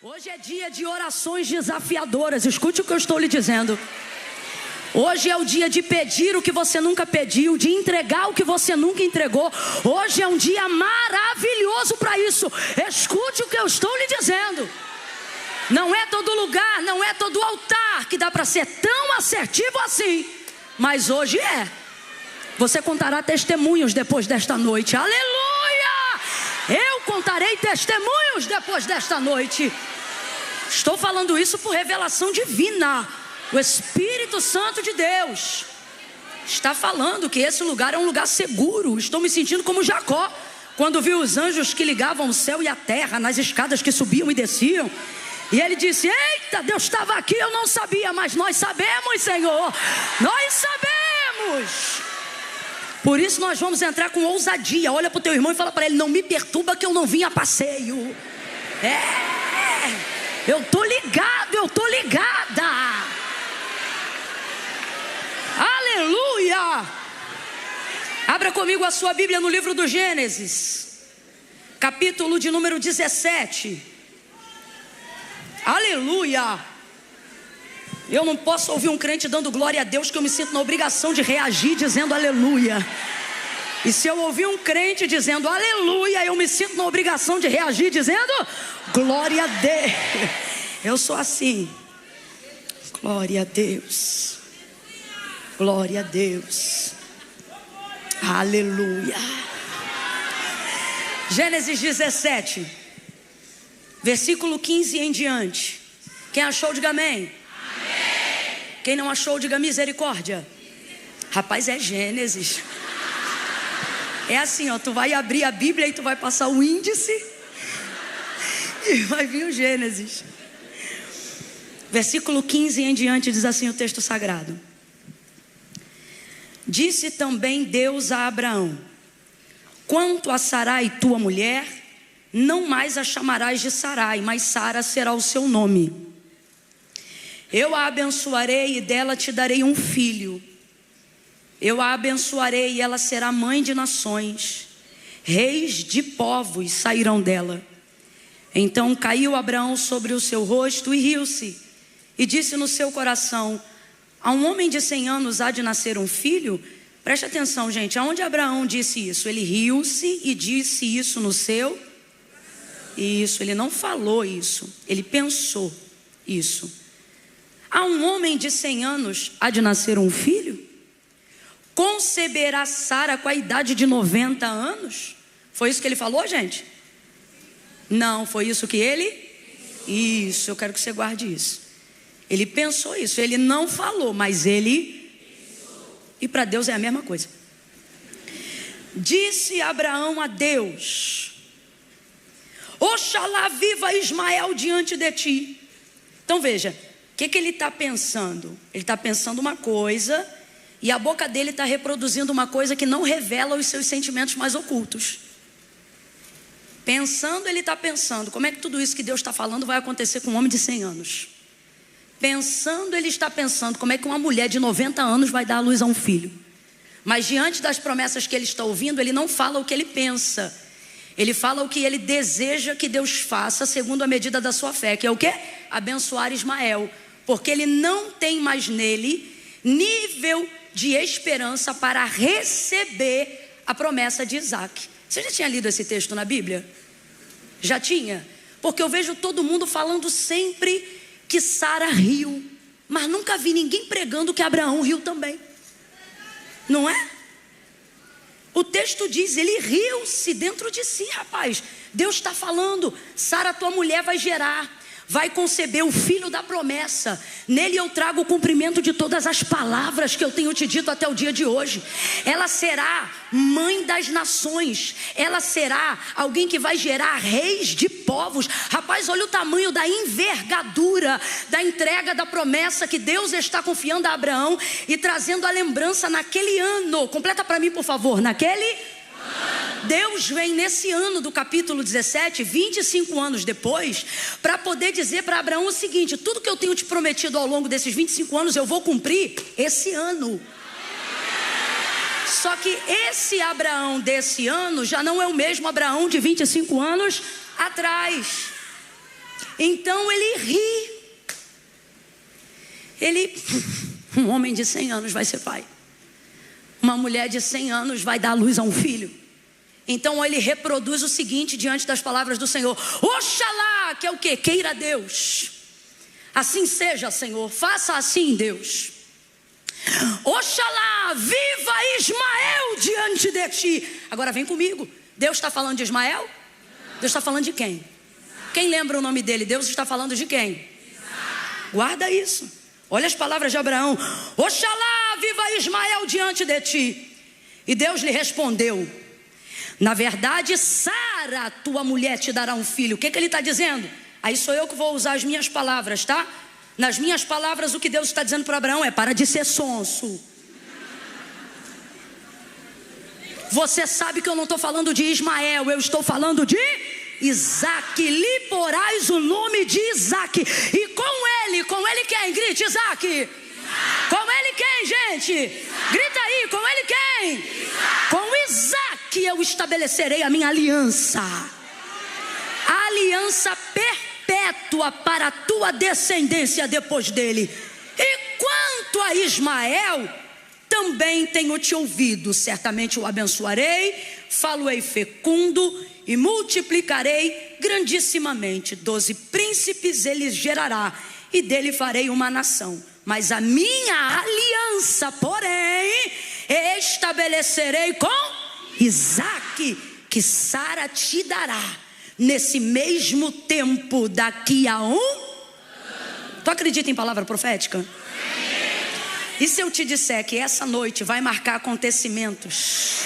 Hoje é dia de orações desafiadoras. Escute o que eu estou lhe dizendo. Hoje é o dia de pedir o que você nunca pediu, de entregar o que você nunca entregou. Hoje é um dia maravilhoso para isso. Escute o que eu estou lhe dizendo. Não é todo lugar, não é todo altar que dá para ser tão assertivo assim. Mas hoje é. Você contará testemunhos depois desta noite. Aleluia! Eu contarei testemunhos depois desta noite. Estou falando isso por revelação divina. O Espírito Santo de Deus está falando que esse lugar é um lugar seguro. Estou me sentindo como Jacó, quando viu os anjos que ligavam o céu e a terra nas escadas que subiam e desciam. E ele disse: eita, Deus estava aqui, eu não sabia, mas nós sabemos, Senhor. Nós sabemos. Por isso nós vamos entrar com ousadia. Olha para o teu irmão e fala para ele: não me perturba que eu não vim a passeio. Eu estou ligado, eu estou ligada. Aleluia. Abra comigo a sua Bíblia no livro do Gênesis, capítulo de número 17. Aleluia. Eu não posso ouvir um crente dando glória a Deus, que eu me sinto na obrigação de reagir dizendo aleluia. E se eu ouvir um crente dizendo aleluia, eu me sinto na obrigação de reagir dizendo glória a Deus. Eu sou assim. Glória a Deus. Glória a Deus. Aleluia. Gênesis 17, versículo 15 em diante. Quem achou, diga amém. Amém. Quem não achou, diga misericórdia. Rapaz, é Gênesis. É assim, ó, tu vai abrir a Bíblia e tu vai passar o índice e vai vir o Gênesis. Versículo 15 em diante diz assim o texto sagrado: disse também Deus a Abraão: quanto a Sarai, tua mulher, não mais a chamarás de Sarai, mas Sara será o seu nome. Eu a abençoarei e dela te darei um filho. Eu a abençoarei e ela será mãe de nações. Reis de povos sairão dela. Então caiu Abraão sobre o seu rosto e riu-se. E disse no seu coração: a um homem de 100 anos há de nascer um filho? Preste atenção, gente. Aonde Abraão disse isso? Ele riu-se e disse isso no seu... Isso, ele não falou isso. Ele pensou isso. A um homem de 100 anos há de nascer um filho? Conceberá Sara com a idade de 90 anos? Foi isso que ele falou, gente? Não, foi isso que ele... Isso, eu quero que você guarde isso. Ele pensou isso, ele não falou, mas ele... E para Deus é a mesma coisa. Disse Abraão a Deus: oxalá viva Ismael diante de ti. Então veja, o que ele está pensando? Ele está pensando uma coisa, e a boca dele está reproduzindo uma coisa que não revela os seus sentimentos mais ocultos. Pensando, ele está pensando: como é que tudo isso que Deus está falando vai acontecer com um homem de 100 anos? Pensando, ele está pensando: como é que uma mulher de 90 anos vai dar à luz a um filho? Mas diante das promessas que ele está ouvindo, ele não fala o que ele pensa. Ele fala o que ele deseja que Deus faça segundo a medida da sua fé, que é o quê? Abençoar Ismael. Porque ele não tem mais nele nível de esperança para receber a promessa de Isaac. Você já tinha lido esse texto na Bíblia? Já tinha? Porque eu vejo todo mundo falando sempre que Sara riu, mas nunca vi ninguém pregando que Abraão riu também. Não é? O texto diz, ele riu-se dentro de si, rapaz. Deus está falando: Sara, tua mulher, vai gerar, vai conceber o filho da promessa. Nele eu trago o cumprimento de todas as palavras que eu tenho te dito até o dia de hoje. Ela será mãe das nações. Ela será alguém que vai gerar reis de povos. Rapaz, olha o tamanho da envergadura da entrega da promessa que Deus está confiando a Abraão e trazendo a lembrança naquele ano. Completa para mim, por favor. Naquele ano. Deus vem nesse ano do capítulo 17, 25 anos depois, para poder dizer para Abraão o seguinte: tudo que eu tenho te prometido ao longo desses 25 anos, eu vou cumprir esse ano. Só que esse Abraão desse ano já não é o mesmo Abraão de 25 anos atrás. Então ele ri. Um homem de 100 anos vai ser pai. Uma mulher de 100 anos vai dar luz a um filho. Então ele reproduz o seguinte diante das palavras do Senhor: Oxalá, que é o quê? Queira Deus. Assim seja, Senhor, faça assim, Deus. Oxalá, viva Ismael diante de ti. Agora vem comigo. Deus está falando de Ismael? Deus está falando de quem? Quem lembra o nome dele? Deus está falando de quem? Guarda isso. Olha as palavras de Abraão: Oxalá, viva Ismael diante de ti. E Deus lhe respondeu: na verdade, Sara, tua mulher, te dará um filho. O que ele está dizendo? Aí sou eu que vou usar as minhas palavras, tá? Nas minhas palavras, o que Deus está dizendo para Abraão é: para de ser sonso. Você sabe que eu não estou falando de Ismael, eu estou falando de Isaac. Lhe porás o nome de Isaac. E com ele quem? Grite, Isaac. Com ele quem, gente? Grita aí, com ele quem? Com Isaac eu estabelecerei a minha aliança. A aliança perpétua para a tua descendência depois dele. E quanto a Ismael, também tenho te ouvido. Certamente o abençoarei, falo-ei fecundo e multiplicarei grandissimamente. 12 príncipes ele gerará, e dele farei uma nação. Mas a minha aliança, porém, estabelecerei com Isaac, que Sara te dará nesse mesmo tempo, daqui a Tu acredita em palavra profética? E se eu te disser que essa noite vai marcar acontecimentos?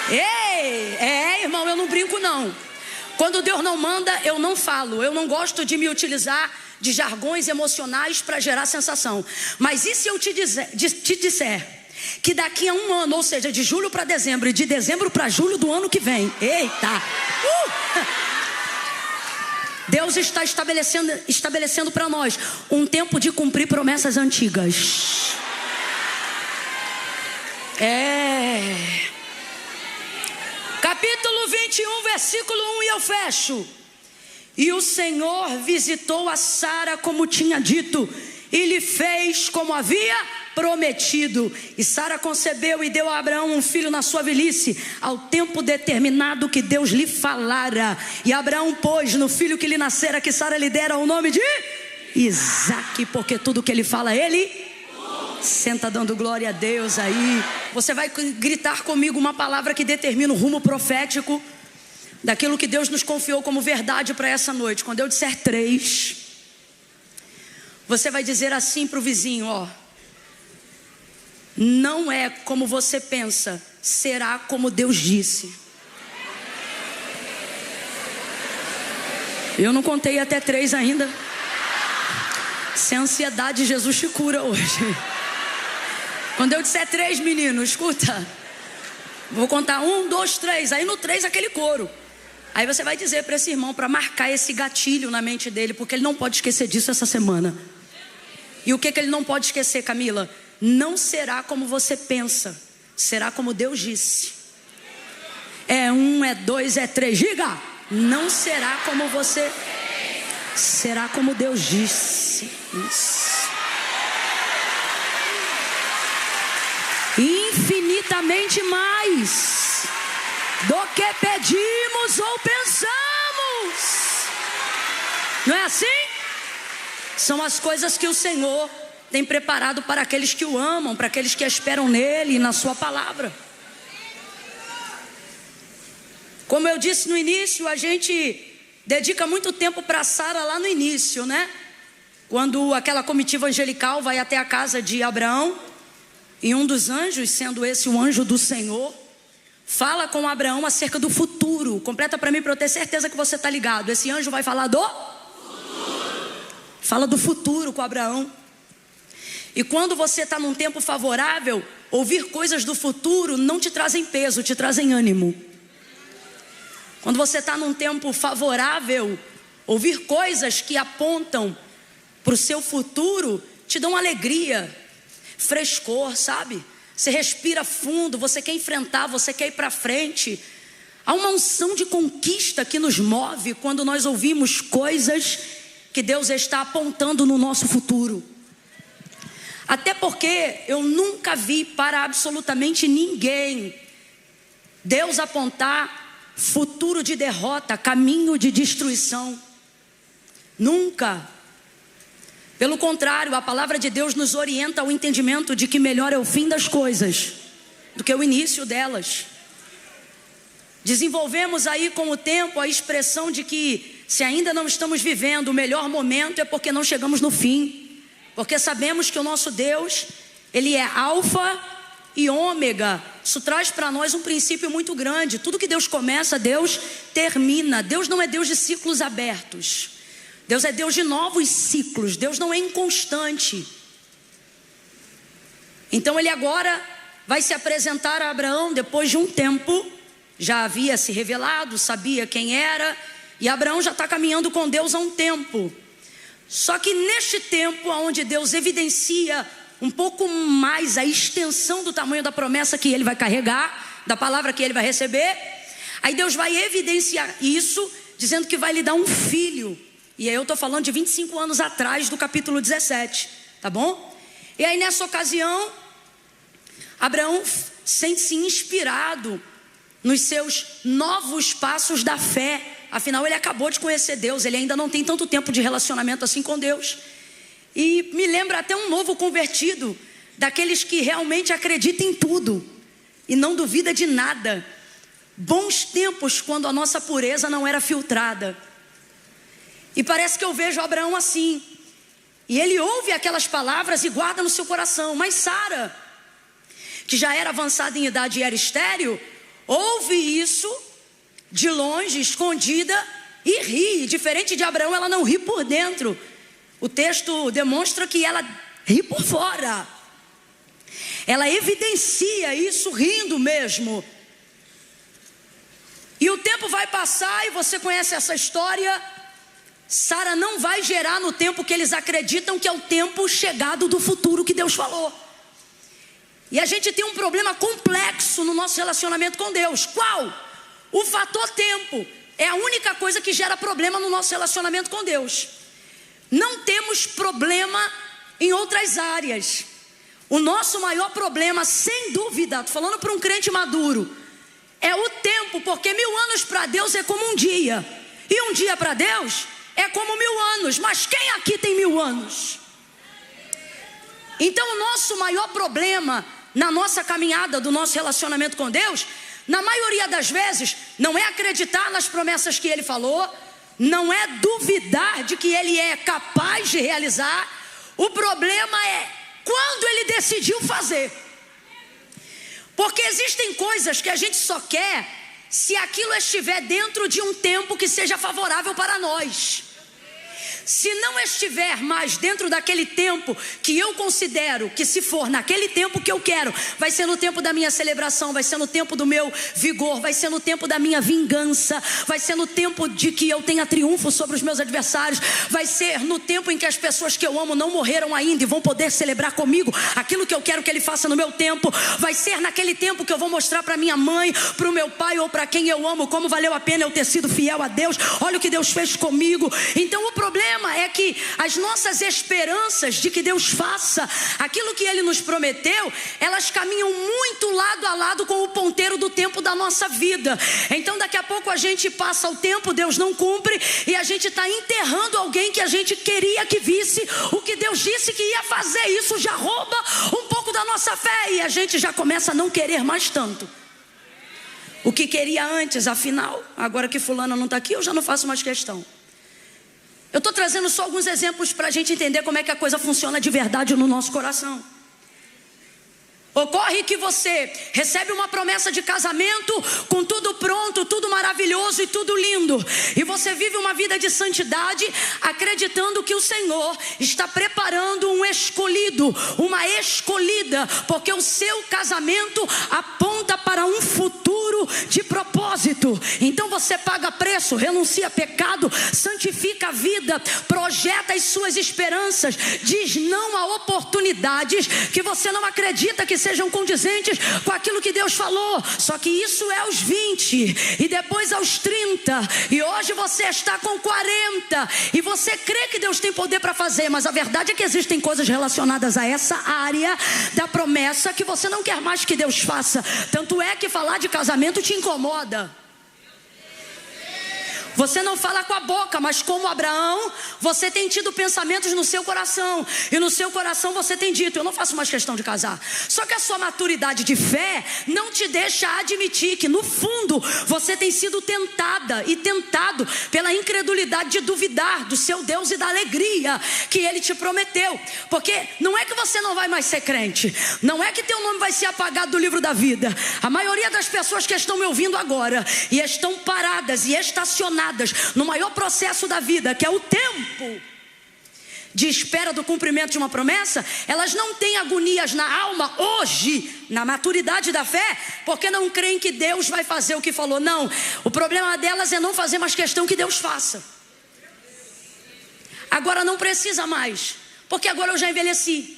Ei, irmão, eu não brinco não. Quando Deus não manda, eu não falo. Eu não gosto de me utilizar de jargões emocionais para gerar sensação. Mas e se eu te disser que daqui a um ano, ou seja, de julho para dezembro e de dezembro para julho do ano que vem, eita, Deus está estabelecendo para nós um tempo de cumprir promessas antigas. Capítulo 21, versículo 1, e eu fecho. E o Senhor visitou a Sara como tinha dito, e lhe fez como havia prometido. E Sara concebeu e deu a Abraão um filho na sua velhice, ao tempo determinado que Deus lhe falara. E Abraão pôs no filho que lhe nascera, que Sara lhe dera, o nome de Isaque, porque tudo que ele fala, ele senta dando glória a Deus aí. Você vai gritar comigo uma palavra que determina o rumo profético daquilo que Deus nos confiou como verdade para essa noite. Quando eu disser 3, você vai dizer assim para o vizinho: ó, não é como você pensa, será como Deus disse. Eu não contei até 3 ainda. Sem ansiedade, Jesus te cura hoje. Quando eu disser 3, menino, escuta, vou contar 1, 2, 3. Aí no 3 aquele coro. Aí você vai dizer para esse irmão, para marcar esse gatilho na mente dele, porque ele não pode esquecer disso essa semana. E o que ele não pode esquecer, Camila? Não será como você pensa, será como Deus disse. É 1, é 2, é 3. Diga: não será como você, será como Deus disse. Isso. Infinitamente mais do que pedimos ou pensamos. Não é assim? São as coisas que o Senhor tem preparado para aqueles que o amam, para aqueles que esperam nele e na sua palavra. Como eu disse no início, a gente dedica muito tempo para Sara lá no início, né? Quando aquela comitiva angelical vai até a casa de Abraão, e um dos anjos, sendo esse o anjo do Senhor, fala com Abraão acerca do futuro. Completa para mim, para eu ter certeza que você está ligado. Esse anjo vai falar do futuro. Fala do futuro com Abraão. E quando você está num tempo favorável, ouvir coisas do futuro não te trazem peso, te trazem ânimo. Quando você está num tempo favorável, ouvir coisas que apontam para o seu futuro te dão alegria, frescor, sabe? Você respira fundo, você quer enfrentar, você quer ir para frente. Há uma unção de conquista que nos move quando nós ouvimos coisas que Deus está apontando no nosso futuro. Até porque eu nunca vi para absolutamente ninguém Deus apontar futuro de derrota, caminho de destruição. Nunca. Pelo contrário, a palavra de Deus nos orienta ao entendimento de que melhor é o fim das coisas do que o início delas. Desenvolvemos aí com o tempo a expressão de que se ainda não estamos vivendo o melhor momento é porque não chegamos no fim. Porque sabemos que o nosso Deus, Ele é alfa e ômega. Isso traz para nós um princípio muito grande. Tudo que Deus começa, Deus termina. Deus não é Deus de ciclos abertos. Deus é Deus de novos ciclos. Deus não é inconstante. Então Ele agora vai se apresentar a Abraão depois de um tempo. Já havia se revelado, sabia quem era. E Abraão já está caminhando com Deus há um tempo. Só que neste tempo, onde Deus evidencia um pouco mais a extensão do tamanho da promessa que ele vai carregar, da palavra que ele vai receber, aí Deus vai evidenciar isso, dizendo que vai lhe dar um filho. E aí eu estou falando de 25 anos atrás do capítulo 17, tá bom? E aí nessa ocasião, Abraão sente-se inspirado nos seus novos passos da fé. Afinal, ele acabou de conhecer Deus, ele ainda não tem tanto tempo de relacionamento assim com Deus. E me lembra até um novo convertido, daqueles que realmente acreditam em tudo e não duvida de nada. Bons tempos quando a nossa pureza não era filtrada. E parece que eu vejo Abraão assim. E ele ouve aquelas palavras e guarda no seu coração. Mas Sara, que já era avançada em idade e era estéril, ouve isso de longe, escondida, e ri. Diferente de Abraão, ela não ri por dentro. O texto demonstra que ela ri por fora. Ela evidencia isso rindo mesmo. E o tempo vai passar e você conhece essa história. Sara não vai gerar no tempo que eles acreditam que é o tempo chegado do futuro que Deus falou. E a gente tem um problema complexo no nosso relacionamento com Deus. Qual? O fator tempo é a única coisa que gera problema no nosso relacionamento com Deus. Não temos problema em outras áreas. O nosso maior problema, sem dúvida, estou falando para um crente maduro, é o tempo, porque 1000 anos para Deus é como um dia. E um dia para Deus é como 1000 anos. Mas quem aqui tem 1000 anos? Então o nosso maior problema na nossa caminhada do nosso relacionamento com Deus, na maioria das vezes, não é acreditar nas promessas que Ele falou, não é duvidar de que Ele é capaz de realizar. O problema é quando Ele decidiu fazer. Porque existem coisas que a gente só quer se aquilo estiver dentro de um tempo que seja favorável para nós. Se não estiver mais dentro daquele tempo que eu considero que, se for naquele tempo que eu quero, vai ser no tempo da minha celebração, vai ser no tempo do meu vigor, vai ser no tempo da minha vingança, vai ser no tempo de que eu tenha triunfo sobre os meus adversários, vai ser no tempo em que as pessoas que eu amo não morreram ainda e vão poder celebrar comigo aquilo que eu quero que Ele faça no meu tempo, vai ser naquele tempo que eu vou mostrar para minha mãe, para o meu pai ou para quem eu amo como valeu a pena eu ter sido fiel a Deus. Olha o que Deus fez comigo. Então o problema é que as nossas esperanças de que Deus faça aquilo que Ele nos prometeu, elas caminham muito lado a lado com o ponteiro do tempo da nossa vida. Então daqui a pouco a gente passa o tempo, Deus não cumpre, e a gente está enterrando alguém que a gente queria que visse o que Deus disse que ia fazer. Isso já rouba um pouco da nossa fé e a gente já começa a não querer mais tanto o que queria antes. Afinal, agora que fulana não está aqui, eu já não faço mais questão. Eu estou trazendo só alguns exemplos para a gente entender como é que a coisa funciona de verdade no nosso coração. Ocorre que você recebe uma promessa de casamento com tudo pronto, tudo maravilhoso e tudo lindo. E você vive uma vida de santidade acreditando que o Senhor está preparando um escolhido, uma escolhida, porque o seu casamento aponta para um futuro futuro de propósito. Então você paga preço, renuncia a pecado, santifica a vida, projeta as suas esperanças, diz não a oportunidades que você não acredita que sejam condizentes com aquilo que Deus falou. Só que isso é aos 20 e depois aos 30, e hoje você está com 40 e você crê que Deus tem poder para fazer, mas a verdade é que existem coisas relacionadas a essa área da promessa que você não quer mais que Deus faça. Tanto é que falar de casamento te incomoda. Você não fala com a boca, mas como Abraão, você tem tido pensamentos no seu coração. E no seu coração você tem dito: eu não faço mais questão de casar. Só que a sua maturidade de fé não te deixa admitir que no fundo você tem sido tentada e tentado pela incredulidade de duvidar do seu Deus e da alegria que Ele te prometeu. Porque não é que você não vai mais ser crente, não é que teu nome vai ser apagado do livro da vida. A maioria das pessoas que estão me ouvindo agora e estão paradas e estacionadas no maior processo da vida, que é o tempo de espera do cumprimento de uma promessa, elas não têm agonias na alma hoje, na maturidade da fé, porque não creem que Deus vai fazer o que falou. Não, o problema delas é não fazer mais questão que Deus faça. Agora não precisa mais, porque agora eu já envelheci.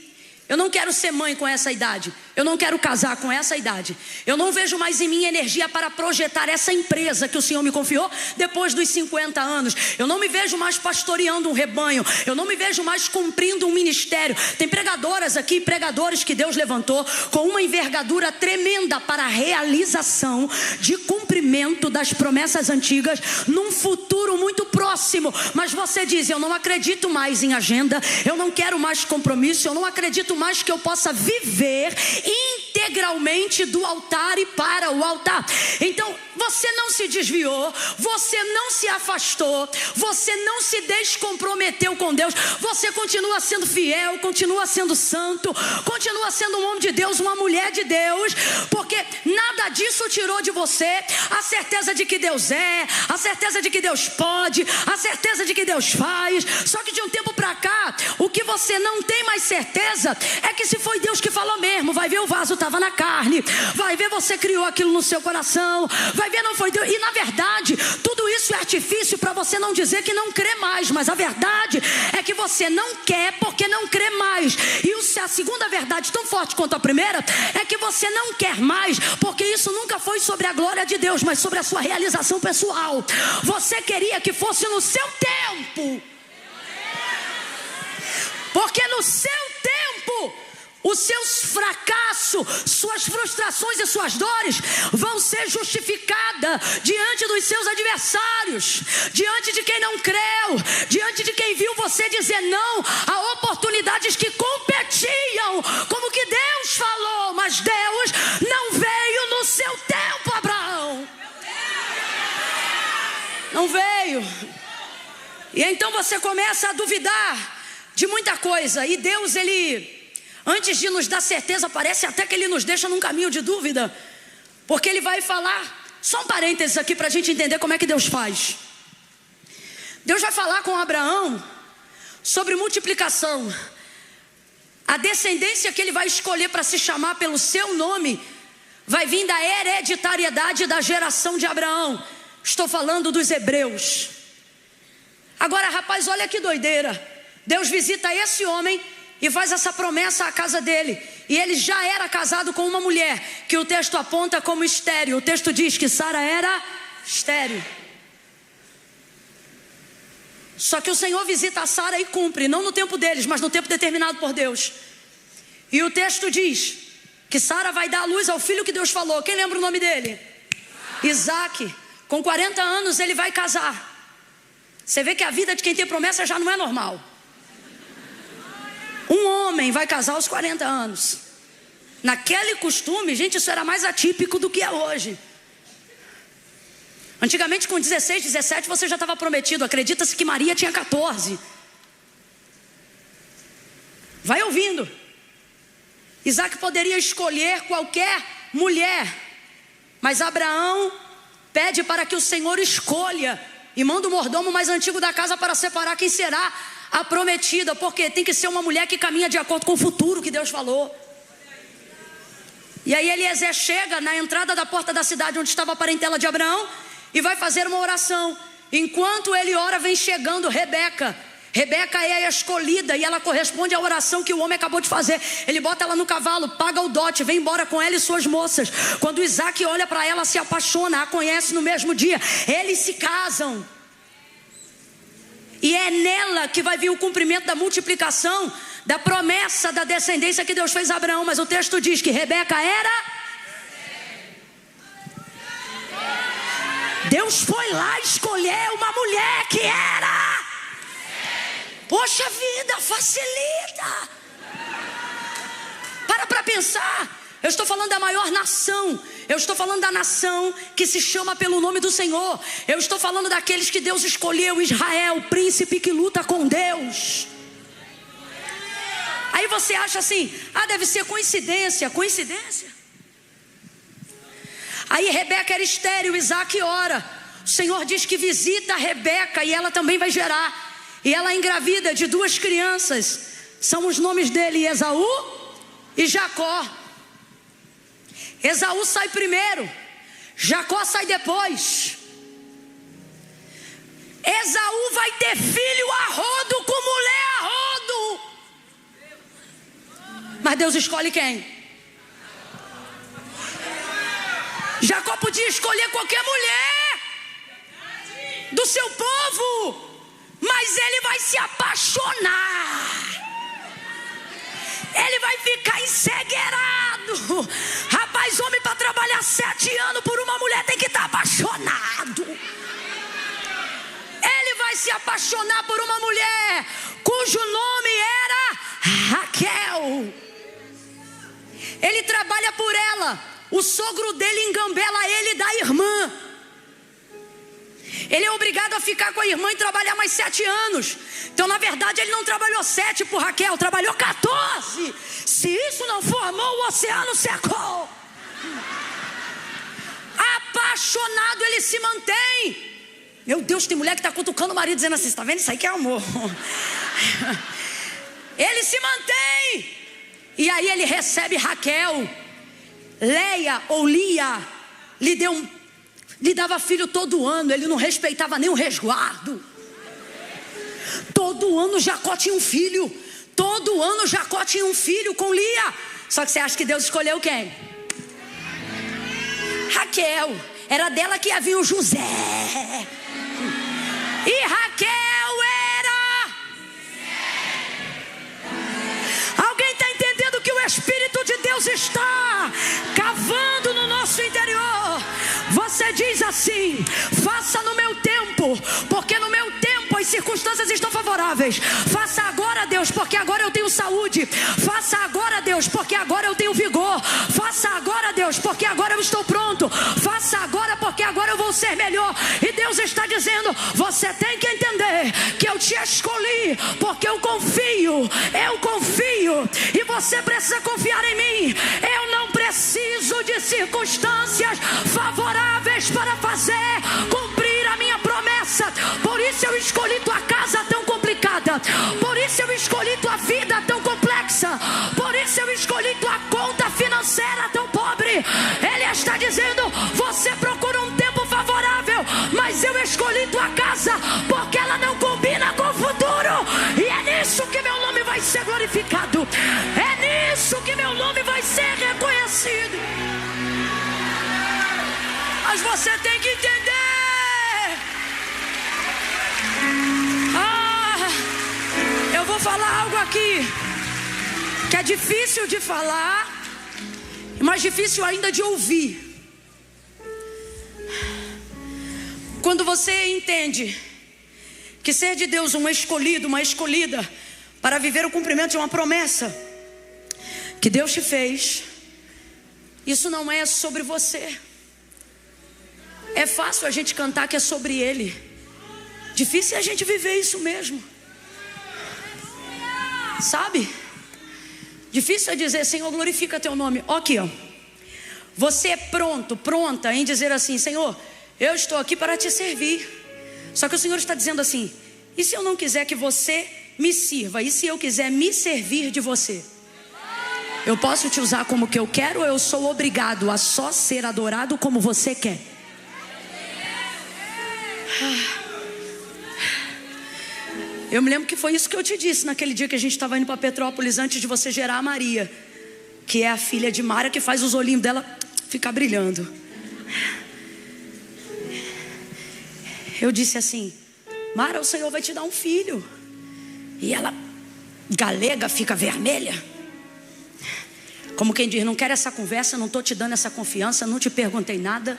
Eu não quero ser mãe com essa idade. Eu não quero casar com essa idade. Eu não vejo mais em mim energia para projetar essa empresa que o Senhor me confiou depois dos 50 anos. Eu não me vejo mais pastoreando um rebanho. Eu não me vejo mais cumprindo um ministério. Tem pregadoras aqui, pregadores que Deus levantou com uma envergadura tremenda para a realização de cumprimento das promessas antigas num futuro muito próximo. Mas você diz: eu não acredito mais em agenda. Eu não quero mais compromisso. Eu não acredito mais que eu possa viver integralmente do altar e para o altar. Então você não se desviou, você não se afastou, você não se descomprometeu com Deus. Você continua sendo fiel, continua sendo santo, continua sendo um homem de Deus, uma mulher de Deus, porque nada disso tirou de você a certeza de que Deus é, a certeza de que Deus pode, a certeza de que Deus faz. Só que de um tempo para cá, o que você não tem mais certeza é que se foi Deus que falou mesmo. Vai ver, o vaso estava na carne, vai ver, você criou aquilo no seu coração, vai ver, não foi Deus. E na verdade, tudo isso é artifício para você não dizer que não crê mais. Mas a verdade é que você não quer porque não crê mais. E a segunda verdade, tão forte quanto a primeira, é que você não quer mais porque isso nunca foi sobre a glória de Deus, mas sobre a sua realização pessoal. Você queria que fosse no seu tempo, porque no seu tempo os seus fracassos, suas frustrações e suas dores vão ser justificadas diante dos seus adversários, diante de quem não creu, diante de quem viu você dizer não a oportunidades que competiam com o que Deus falou. Mas Deus não veio no seu tempo, Abraão. Não veio. E então você começa a duvidar de muita coisa. E Deus, Ele, antes de nos dar certeza, parece até que Ele nos deixa num caminho de dúvida, porque Ele vai falar, só um parênteses aqui para a gente entender como é que Deus faz. Deus vai falar com Abraão sobre multiplicação. A descendência que Ele vai escolher para se chamar pelo seu nome vai vir da hereditariedade da geração de Abraão. Estou falando dos hebreus. Agora, rapaz, olha que doideira. Deus visita esse homem e faz essa promessa à casa dele. E ele já era casado com uma mulher que o texto aponta como estéril. O texto diz que Sara era estéril. Só que o Senhor visita a Sara e cumpre, não no tempo deles, mas no tempo determinado por Deus. E o texto diz que Sara vai dar à luz ao filho que Deus falou. Quem lembra o nome dele? Isaac. Com 40 anos ele vai casar. Você vê que a vida de quem tem promessa já não é normal. Um homem vai casar aos 40 anos. Naquele costume, gente, isso era mais atípico do que é hoje. Antigamente, com 16, 17, você já estava prometido. Acredita-se que Maria tinha 14. Vai ouvindo. Isaac poderia escolher qualquer mulher, mas Abraão pede para que o Senhor escolha e manda o mordomo mais antigo da casa para separar quem será a prometida, porque tem que ser uma mulher que caminha de acordo com o futuro que Deus falou. E aí Eliezer chega na entrada da porta da cidade onde estava a parentela de Abraão e vai fazer uma oração. Enquanto ele ora, vem chegando Rebeca. Rebeca é a escolhida e ela corresponde à oração que o homem acabou de fazer. Ele bota ela no cavalo, paga o dote, vem embora com ela e suas moças. Quando Isaac olha para ela, se apaixona, a conhece no mesmo dia. Eles se casam. E é nela que vai vir o cumprimento da multiplicação, da promessa da descendência que Deus fez a Abraão. Mas o texto diz que Rebeca era... Deus foi lá escolher uma mulher que era... Poxa vida, facilita. Para pensar. Eu estou falando da maior nação. Eu estou falando da nação que se chama pelo nome do Senhor. Eu estou falando daqueles que Deus escolheu, Israel, príncipe que luta com Deus. Aí você acha assim, deve ser coincidência. Coincidência? Aí Rebeca era estéril, Isaac ora. O Senhor diz que visita a Rebeca e ela também vai gerar. E ela engravida de 2 crianças. São os nomes dele, Esaú e Jacó. Esaú sai primeiro, Jacó sai depois. Esaú vai ter filho a rodo com mulher a rodo. Mas Deus escolhe quem? Jacó podia escolher qualquer mulher do seu povo, mas ele vai se apaixonar. Ele vai ficar encegueirado. Rapaz, homem para trabalhar 7 anos por uma mulher tem que estar apaixonado. Ele vai se apaixonar por uma mulher cujo nome era Raquel. Ele trabalha por ela. O sogro dele engambela ele da irmã. Ele é obrigado a ficar com a irmã e trabalhar mais 7 anos. Então, na verdade, ele não trabalhou 7 por Raquel, trabalhou 14. Se isso não formou, o oceano secou. Apaixonado, ele se mantém. Meu Deus, tem mulher que está cutucando o marido, dizendo assim: está vendo? Isso aí que é amor. Ele se mantém. E aí ele recebe Raquel. Leia ou Lia lhe dava filho todo ano. Ele não respeitava nem o resguardo. Todo ano Jacó tinha um filho. Todo ano Jacó tinha um filho com Lia. Só que você acha que Deus escolheu quem? Raquel. Era dela que ia vir o José. E Raquel era... Alguém está entendendo que o Espírito de Deus está cavando no nosso interior? Você diz assim: faça no meu tempo, porque no meu tempo as circunstâncias estão favoráveis. Faça agora, Deus, porque agora eu tenho saúde. Faça agora, Deus, porque agora eu tenho vigor. Faça agora, Deus, porque agora eu estou pronto. Faça agora, porque agora eu vou ser melhor. E Deus está dizendo: você tem que entender que eu te escolhi, porque eu confio. E você precisa confiar em mim. Eu não preciso de circunstâncias favoráveis para cumprir a minha promessa. Por isso eu escolhi tua casa tão complicada. Por isso eu escolhi tua vida tão complexa. Por isso eu escolhi tua conta financeira tão pobre. Ele está dizendo: você procura um tempo favorável, mas eu escolhi tua casa porque ela não combina com o futuro. E é nisso que meu nome vai ser glorificado. É nisso que meu nome vai ser reconhecido. Mas você tem que entender. Eu vou falar algo aqui que é difícil de falar, mas difícil ainda de ouvir. Quando você entende que ser de Deus um escolhido, uma escolhida para viver o cumprimento de uma promessa que Deus te fez, isso não é sobre você. É fácil a gente cantar que é sobre Ele. Difícil é a gente viver isso mesmo. Sabe? Difícil é dizer: Senhor, glorifica teu nome. Aqui, ó. Você é pronta em dizer assim: Senhor, eu estou aqui para te servir. Só que o Senhor está dizendo assim: e se eu não quiser que você me sirva? E se eu quiser me servir de você? Eu posso te usar como que eu quero, ou eu sou obrigado a só ser adorado como você quer? Eu me lembro que foi isso que eu te disse naquele dia que a gente estava indo para Petrópolis, antes de você gerar a Maria, que é a filha de Mara, que faz os olhinhos dela ficar brilhando. Eu disse assim: Mara, o Senhor vai te dar um filho. E ela, galega, fica vermelha. Como quem diz, não quero essa conversa, não estou te dando essa confiança, não te perguntei nada.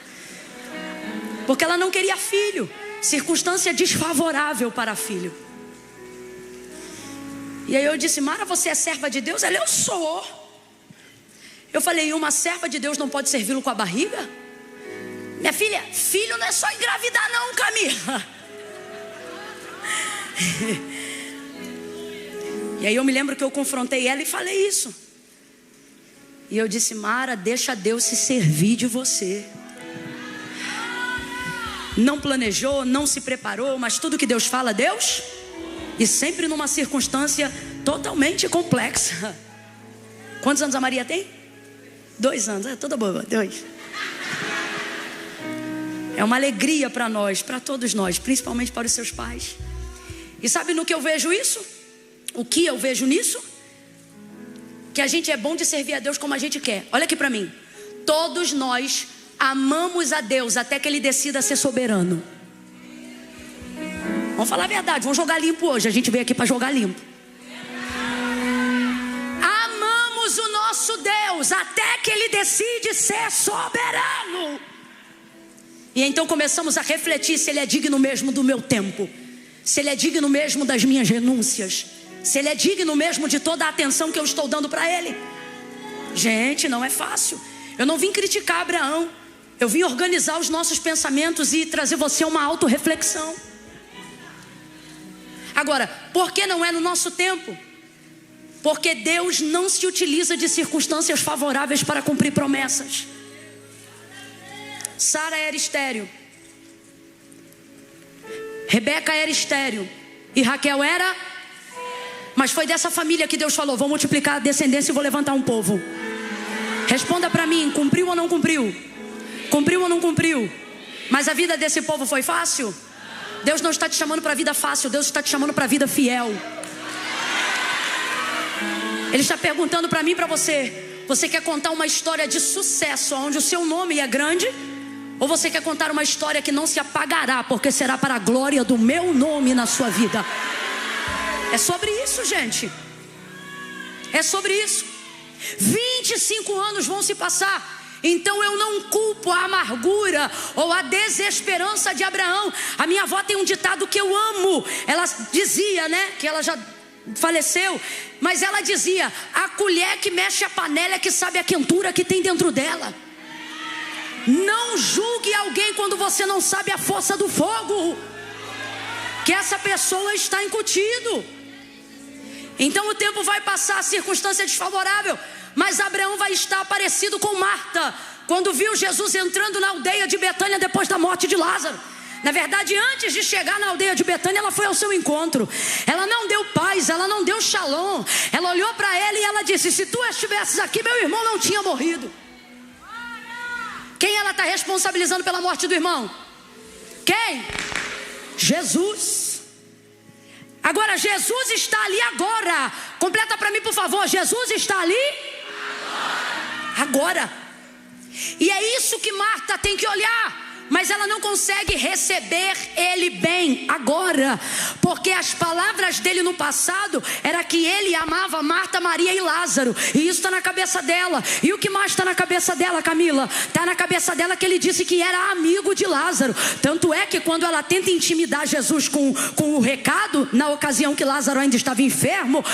Porque ela não queria filho. Circunstância desfavorável para filho. E aí eu disse: Mara, você é serva de Deus? Ela: eu sou. Eu falei: e uma serva de Deus não pode servi-lo com a barriga? Minha filha, filho não é só engravidar não, Camila. E aí eu me lembro que eu confrontei ela e falei isso. E eu disse: Mara, deixa Deus se servir de você. Não planejou, não se preparou, mas tudo que Deus fala, Deus. E sempre numa circunstância totalmente complexa. Quantos anos a Maria tem? 2 anos, é toda boa, 2. É uma alegria para nós, para todos nós, principalmente para os seus pais. E sabe no que eu vejo isso? O que eu vejo nisso? Que a gente é bom de servir a Deus como a gente quer. Olha aqui para mim. Todos nós amamos a Deus até que Ele decida ser soberano. Vamos falar a verdade, vamos jogar limpo hoje. A gente veio aqui para jogar limpo. Amamos o nosso Deus até que Ele decide ser soberano. E então começamos a refletir se Ele é digno mesmo do meu tempo, se Ele é digno mesmo das minhas renúncias, se Ele é digno mesmo de toda a atenção que eu estou dando para Ele. Gente, não é fácil. Eu não vim criticar Abraão, eu vim organizar os nossos pensamentos e trazer você uma autorreflexão. Agora, por que não é no nosso tempo? Porque Deus não se utiliza de circunstâncias favoráveis para cumprir promessas. Sara era estéril, Rebeca era estéril e Raquel era. Mas foi dessa família que Deus falou: vou multiplicar a descendência e vou levantar um povo. Responda para mim, cumpriu ou não cumpriu? Cumpriu ou não cumpriu? Mas a vida desse povo foi fácil? Deus não está te chamando para a vida fácil, Deus está te chamando para a vida fiel. Ele está perguntando para mim e para você: você quer contar uma história de sucesso onde o seu nome é grande? Ou você quer contar uma história que não se apagará, porque será para a glória do meu nome na sua vida? É sobre isso, gente. É sobre isso. 25 anos vão se passar. Então eu não culpo a amargura ou a desesperança de Abraão. A minha avó tem um ditado que eu amo. Ela dizia, né, que ela já faleceu, mas ela dizia: a colher que mexe a panela é que sabe a quentura que tem dentro dela. Não julgue alguém quando você não sabe a força do fogo que essa pessoa está incutido. Então o tempo vai passar, a circunstância é desfavorável, mas Abraão vai estar parecido com Marta, quando viu Jesus entrando na aldeia de Betânia depois da morte de Lázaro. Na verdade, antes de chegar na aldeia de Betânia, ela foi ao seu encontro. Ela não deu paz, ela não deu shalom. Ela olhou para ele e ela disse: se tu estivesses aqui, meu irmão não tinha morrido. Quem ela está responsabilizando pela morte do irmão? Quem? Jesus. Agora, Jesus está ali agora. Completa para mim, por favor. Jesus está ali agora. E é isso que Marta tem que olhar. Mas ela não consegue receber ele bem agora, porque as palavras dele no passado era que ele amava Marta, Maria e Lázaro. E isso está na cabeça dela. E o que mais está na cabeça dela, Camila? Está na cabeça dela que ele disse que era amigo de Lázaro. Tanto é que quando ela tenta intimidar Jesus com o recado, na ocasião que Lázaro ainda estava enfermo,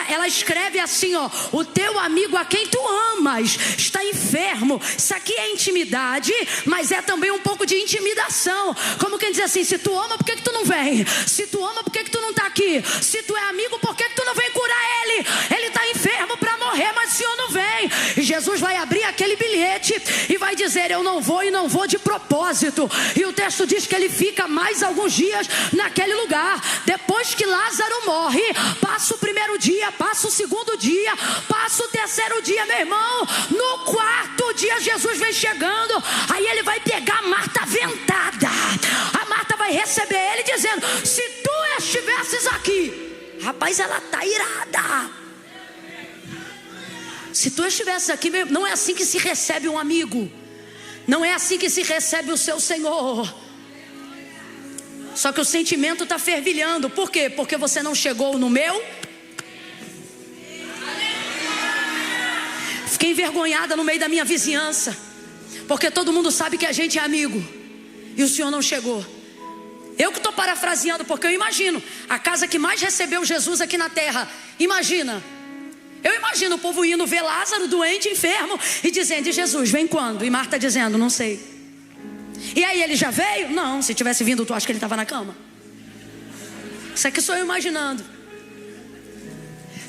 ela escreve assim, ó: o teu amigo a quem tu amas está enfermo. Isso aqui é intimidade, mas é também um pouco de intimidação. Como quem diz assim: se tu ama, por que tu não vem? Se tu ama, por que tu não está aqui? Se tu é amigo, por que tu não vem curar ele? Ele está enfermo para morrer, mas o Senhor não vem. E Jesus vai abrir aquele bilhete e vai dizer: eu não vou, e não vou de propósito. E o texto diz que ele fica mais alguns dias naquele lugar. Depois que Lázaro morre, passa o primeiro dia, passa o segundo dia, passa o terceiro terceiro dia, meu irmão, no quarto dia Jesus vem chegando. Aí ele vai pegar a Marta aventada. A Marta vai receber ele dizendo: se tu estivesses aqui. Rapaz, ela está irada. Se tu estivesses aqui, não é assim que se recebe um amigo. Não é assim que se recebe o seu Senhor. Só que o sentimento está fervilhando. Por quê? Porque você não chegou no meu. Fiquei envergonhada no meio da minha vizinhança, porque todo mundo sabe que a gente é amigo, e o Senhor não chegou. Eu que estou parafraseando, porque eu imagino a casa que mais recebeu Jesus aqui na terra. Eu imagino o povo indo ver Lázaro, doente, enfermo, e dizendo: e Jesus, vem quando? E Marta dizendo: não sei. E aí, ele já veio? Não, se tivesse vindo, tu acha que ele estava na cama? Isso aqui sou eu imaginando.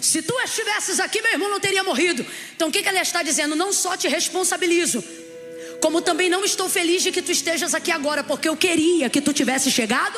Se tu estivesses aqui, meu irmão não teria morrido. Então o que ela está dizendo? Não só te responsabilizo, como também não estou feliz de que tu estejas aqui agora, porque eu queria que tu tivesse chegado.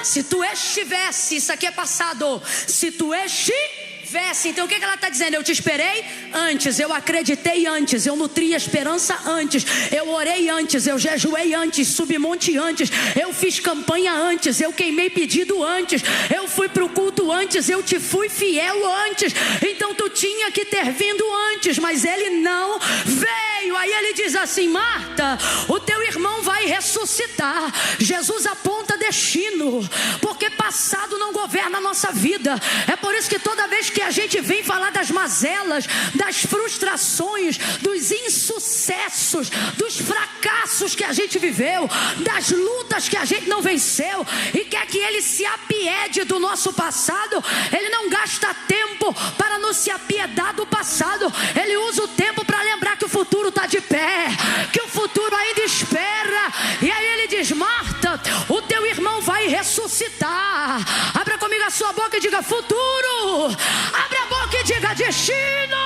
Se tu estivesse, isso aqui é passado. Se tu estivesse, então o que ela está dizendo? Eu te esperei antes, eu acreditei antes, eu nutri a esperança antes, eu orei antes, eu jejuei antes, subi monte antes, eu fiz campanha antes, eu queimei pedido antes, eu fui para o culto antes, eu te fui fiel antes. Então tu tinha que ter vindo antes, mas ele não veio. Aí ele diz assim: Marta, o teu irmão vai ressuscitar. Jesus aponta destino, porque passado não governa a nossa vida. É por isso que toda vez que a gente vem falar das mazelas, das frustrações, dos insucessos, dos fracassos que a gente viveu, das lutas que a gente não venceu, e quer que ele se apiede do nosso passado, ele não gasta tempo para nos se apiedar do passado. Ele usa o tempo para lembrar que o futuro está de pé, que o futuro ainda espera. E aí ele diz: Marta, o teu irmão vai ressuscitar. Abra comigo a sua boca e diga: futuro. Abra a boca e diga: destino.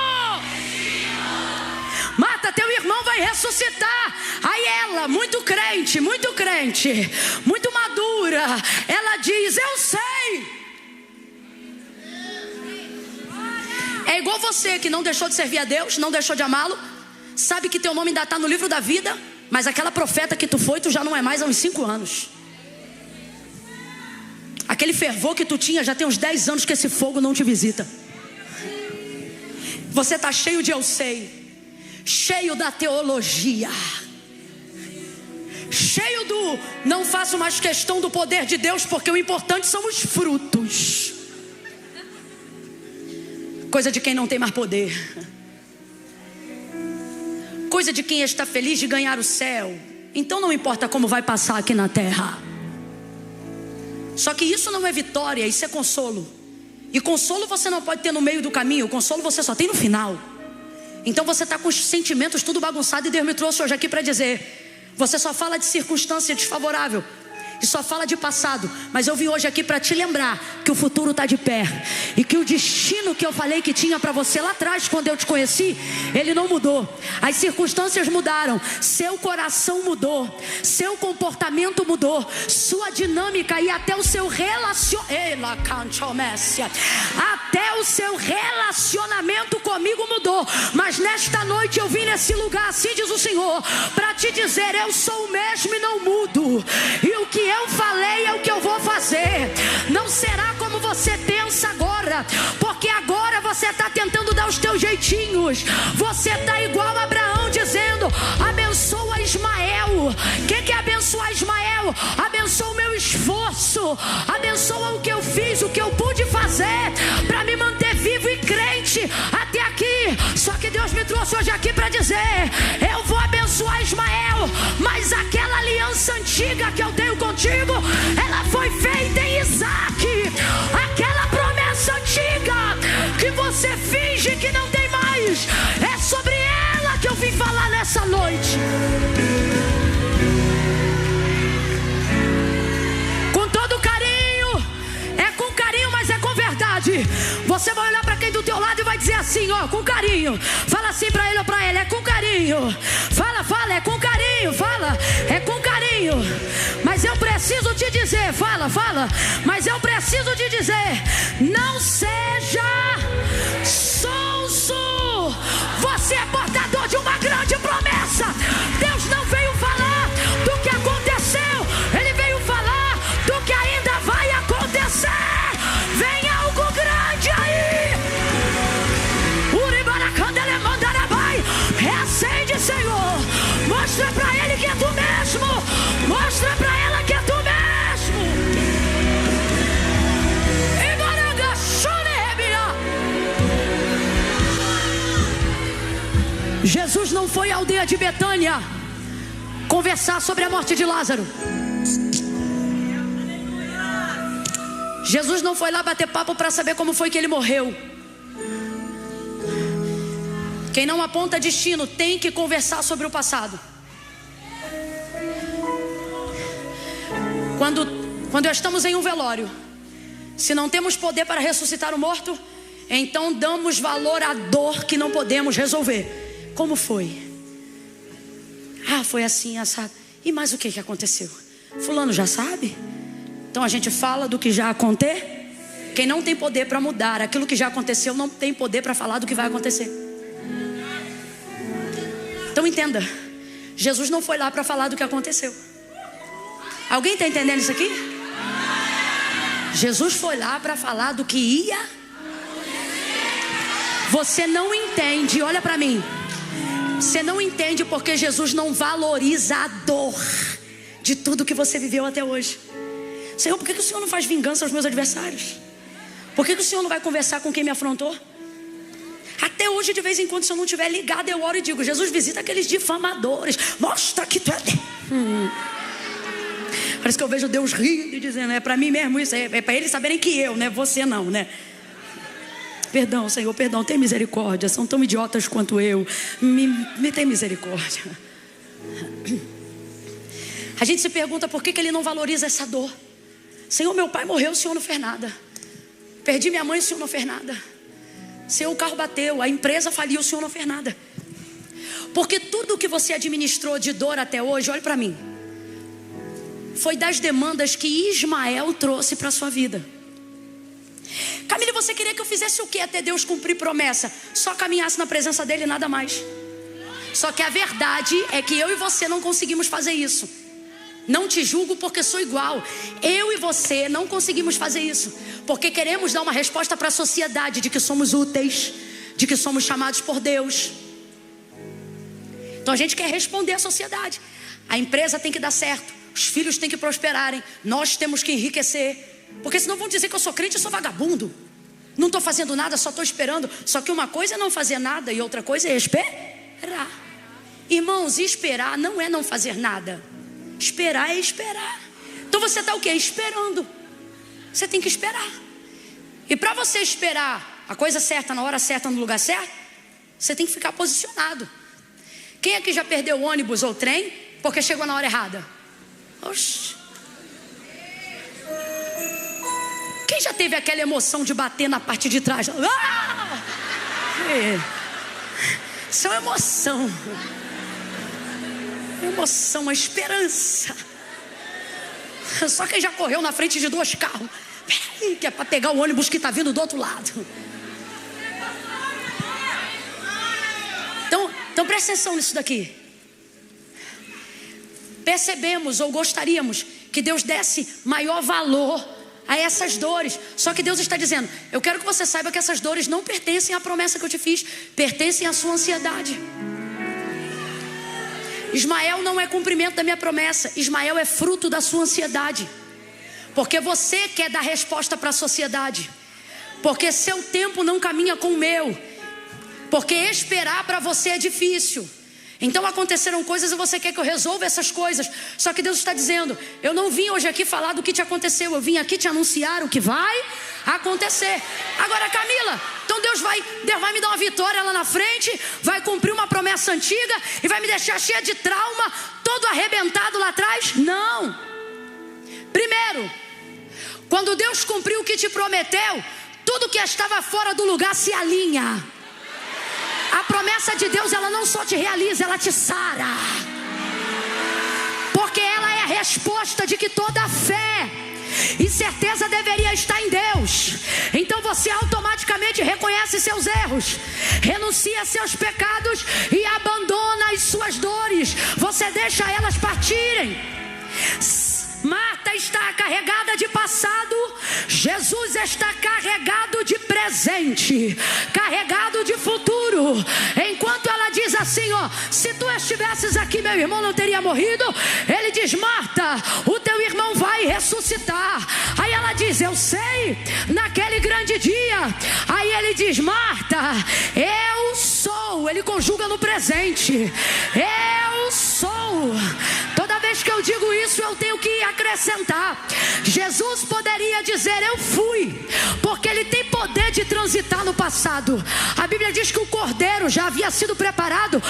Marta, teu irmão vai ressuscitar. Aí ela, muito crente, muito madura, ela diz: eu sei. É igual você que não deixou de servir a Deus, não deixou de amá-lo, sabe que teu nome ainda está no livro da vida, mas aquela profeta que tu foi, tu já não é mais há uns 5 anos. Aquele fervor que tu tinha, já tem uns 10 anos que esse fogo não te visita. Você está cheio de eu sei, cheio da teologia, cheio do não faço mais questão do poder de Deus, porque o importante são os frutos. Coisa de quem não tem mais poder, coisa de quem está feliz de ganhar o céu. Então não importa como vai passar aqui na terra. Só que isso não é vitória, isso é consolo. E consolo você não pode ter no meio do caminho, consolo você só tem no final. Então você está com os sentimentos tudo bagunçado, e Deus me trouxe hoje aqui para dizer: você só fala de circunstância desfavorável e só fala de passado, mas eu vim hoje aqui para te lembrar que o futuro está de pé, e que o destino que eu falei que tinha para você lá atrás, quando eu te conheci, ele não mudou. As circunstâncias mudaram, seu coração mudou, seu comportamento mudou, sua dinâmica e até o seu relacionamento comigo mudou. Mas nesta noite eu vim nesse lugar, assim diz o Senhor, para te dizer: eu sou o mesmo e não mudo, e o que eu falei é o que eu vou fazer. Não será como você pensa agora, porque agora você está tentando dar os teus jeitinhos. Você está igual a Abraão dizendo: abençoa Ismael. O que é abençoar Ismael? Abençoa o meu esforço, abençoa o que eu fiz, o que eu pude fazer para me manter vivo e crente até aqui. Só que Deus me trouxe hoje aqui para dizer: eu vou abençoar Ismael, mas aquela aliança antiga que eu tenho contigo, ela foi feita em Isaac. Aquela promessa antiga que você finge que não tem mais, é sobre ela que eu vim falar nessa noite. Com todo carinho, é com carinho, mas é com verdade. Você vai olhar para quem do teu lado e vai dizer assim, ó, com carinho. Fala assim para ele ou para ela: é com carinho. Fala, é com carinho. carinho, fala. É com carinho. Mas eu preciso te dizer, fala. Mas eu preciso te dizer, não seja sonso. Você é portador de uma grande promessa. Deus não veio falar do que aconteceu, Ele veio falar do que ainda vai acontecer. Vem algo grande aí. Reacende, Senhor. Mostra pra Ele que é tu mesmo. Mostra pra ela que é tu mesmo. Jesus não foi à aldeia de Betânia conversar sobre a morte de Lázaro. Jesus não foi lá bater papo para saber como foi que ele morreu. Quem não aponta destino tem que conversar sobre o passado. Quando estamos em um velório, se não temos poder para ressuscitar o morto, então damos valor à dor que não podemos resolver. Como foi? Foi assim, assado. E mais o que aconteceu? Fulano já sabe? Então a gente fala do que já aconteceu. Quem não tem poder para mudar aquilo que já aconteceu, não tem poder para falar do que vai acontecer. Então entenda, Jesus não foi lá para falar do que aconteceu. Alguém está entendendo isso aqui? Jesus foi lá para falar do que ia. Você não entende, olha para mim. Você não entende porque Jesus não valoriza a dor de tudo que você viveu até hoje. Senhor, por que o Senhor não faz vingança aos meus adversários? Por que o Senhor não vai conversar com quem me afrontou? Até hoje, de vez em quando, se eu não estiver ligado, eu oro e digo: Jesus, visita aqueles difamadores. Mostra que tu é... Parece que eu vejo Deus rindo e dizendo: é para mim mesmo isso, é para eles saberem que eu, né? Você não, né? Perdão, Senhor, perdão, tem misericórdia. São tão idiotas quanto eu. Me tem misericórdia. A gente se pergunta por que Ele não valoriza essa dor. Senhor, meu pai morreu, o Senhor não fez nada. Perdi minha mãe, o Senhor não fez nada. Senhor, o carro bateu, a empresa faliu, o Senhor não fez nada. Porque tudo que você administrou de dor até hoje, olhe para mim, foi das demandas que Ismael trouxe para a sua vida. Camila, você queria que eu fizesse o que até Deus cumprir promessa? Só caminhasse na presença dele e nada mais. Só que a verdade é que eu e você não conseguimos fazer isso. Não te julgo porque sou igual. Eu e você não conseguimos fazer isso porque queremos dar uma resposta para a sociedade de que somos úteis, de que somos chamados por Deus. Então a gente quer responder à sociedade. A empresa tem que dar certo, os filhos têm que prosperarem, nós temos que enriquecer. Porque senão vão dizer que eu sou crente, eu sou vagabundo. Não estou fazendo nada, só estou esperando. Só que uma coisa é não fazer nada e outra coisa é esperar. Irmãos, esperar não é não fazer nada. Esperar é esperar. Então você está o quê? Esperando. Você tem que esperar. E para você esperar a coisa certa, na hora certa, no lugar certo, você tem que ficar posicionado. Quem aqui já perdeu ônibus ou trem porque chegou na hora errada? Oxi. Quem já teve aquela emoção de bater na parte de trás? Isso é uma emoção. Emoção, a esperança. Só quem já correu na frente de 2 carros. Peraí, que é para pegar o ônibus que está vindo do outro lado. Então presta atenção nisso daqui. Percebemos ou gostaríamos que Deus desse maior valor a essas dores. Só que Deus está dizendo: eu quero que você saiba que essas dores não pertencem à promessa que eu te fiz, pertencem à sua ansiedade. Ismael não é cumprimento da minha promessa, Ismael é fruto da sua ansiedade. Porque você quer dar resposta para a sociedade, porque seu tempo não caminha com o meu, porque esperar para você é difícil. Então aconteceram coisas e você quer que eu resolva essas coisas. Só que Deus está dizendo: eu não vim hoje aqui falar do que te aconteceu, eu vim aqui te anunciar o que vai acontecer. Agora, Camila, então Deus vai me dar uma vitória lá na frente, vai cumprir uma promessa antiga e vai me deixar cheia de trauma, todo arrebentado lá atrás? Não. Primeiro, quando Deus cumpriu o que te prometeu, tudo que estava fora do lugar se alinha. A promessa de Deus, ela não só te realiza, ela te sara. porque ela é a resposta de que toda fé e certeza deveria estar em Deus. Então você automaticamente reconhece seus erros, renuncia a seus pecados e abandona as suas dores. Você deixa elas partirem. Marta está carregada de passado, Jesus está carregado de presente, carregado de futuro. Enquanto ela diz assim, ó, se tu estivesses aqui, meu irmão não teria morrido. Ele diz, Marta, o teu irmão vai ressuscitar. Aí ela diz, eu sei, naquele grande dia. Aí ele diz, Marta, eu sou. Ele conjuga no presente, eu sou. Toda vez que eu digo isso, eu tenho que acrescentar. Jesus poderia dizer, eu fui, porque ele tem poder de transitar no passado. A Bíblia diz que o cordeiro já havia sido preparado